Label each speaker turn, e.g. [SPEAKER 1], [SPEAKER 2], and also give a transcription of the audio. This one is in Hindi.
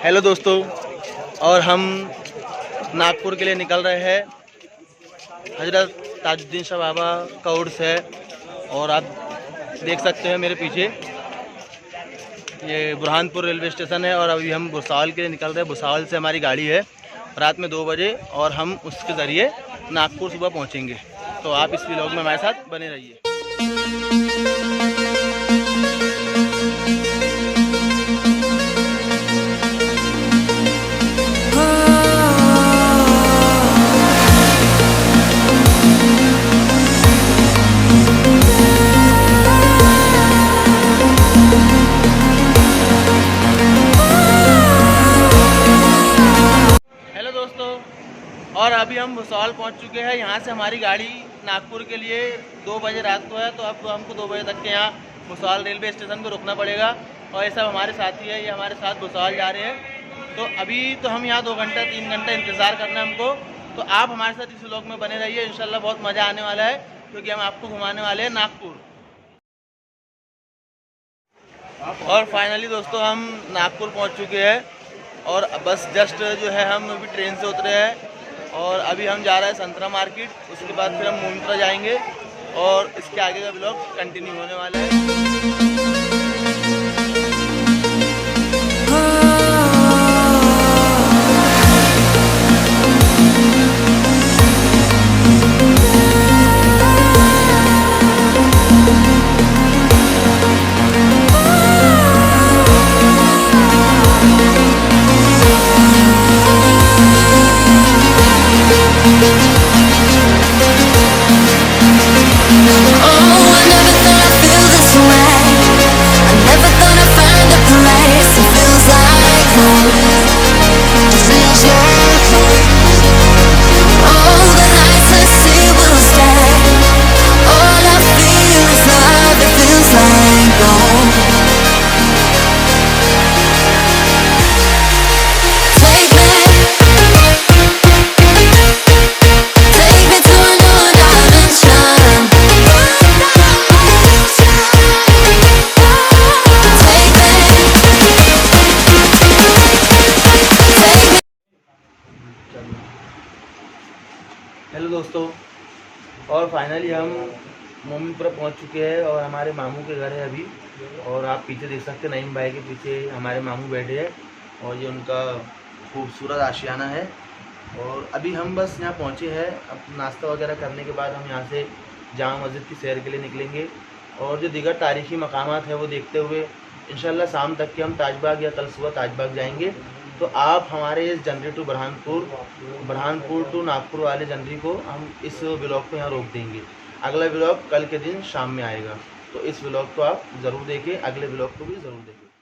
[SPEAKER 1] हेलो दोस्तों, और हम नागपुर के लिए निकल रहे हैं। हजरत ताजुद्दीन शाह बाबा का उर्स है और आप देख सकते हैं मेरे पीछे ये बुरहानपुर रेलवे स्टेशन है। और अभी हम भुसावल के लिए निकल रहे हैं। भुसावल से हमारी गाड़ी है रात में 2 बजे और हम उसके ज़रिए नागपुर सुबह पहुंचेंगे। तो आप इस व्लॉग में हमारे साथ बने रहिए। और अभी हम भुसावल पहुंच चुके हैं। यहाँ से हमारी गाड़ी नागपुर के लिए 2 बजे रात को है। तो अब हमको 2 बजे तक के यहाँ भुसावल रेलवे स्टेशन पे रुकना पड़ेगा। और ये सब हमारे साथी है, ये हमारे साथ भुसावल जा रहे हैं। तो अभी तो हम यहाँ 2 घंटा 3 घंटा इंतज़ार करना है हमको। तो आप हमारे साथ इस व्लॉग में बने रहिए। इंशाल्लाह बहुत मज़ा आने वाला है, क्योंकि हम आपको घुमाने वाले हैं नागपुर। और फाइनली दोस्तों हम नागपुर पहुँच चुके हैं। और बस जस्ट जो है हम अभी ट्रेन से उतरे हैं और अभी हम जा रहे हैं संतरा मार्केट। उसके बाद फिर हम मोमित्रा जाएंगे और इसके आगे का ब्लॉग कंटिन्यू होने वाला है। हेलो दोस्तों, और फाइनली हम मोमिनपुरा पहुंच चुके हैं और हमारे मामू के घर है अभी। और आप पीछे देख सकते हैं नईम भाई के पीछे हमारे मामू बैठे हैं और ये उनका खूबसूरत आशियाना है। और अभी हम बस यहाँ पहुँचे हैं। अब नाश्ता वगैरह करने के बाद हम यहाँ से जामा मस्जिद की सैर के लिए निकलेंगे और जो दीगर तारीख़ी मकामात है वो देखते हुए इंशाल्लाह शाम तक के हम ताजबाग या कल सुबह ताजबाग जाएंगे। तो आप हमारे इस जनरी टू बुरहानपुर टू नागपुर वाले जनरी को हम इस व्लॉग को यहाँ रोक देंगे। अगला व्लॉग कल के दिन शाम में आएगा। तो इस व्लॉग को आप ज़रूर देखें, अगले व्लॉग को भी ज़रूर देखें।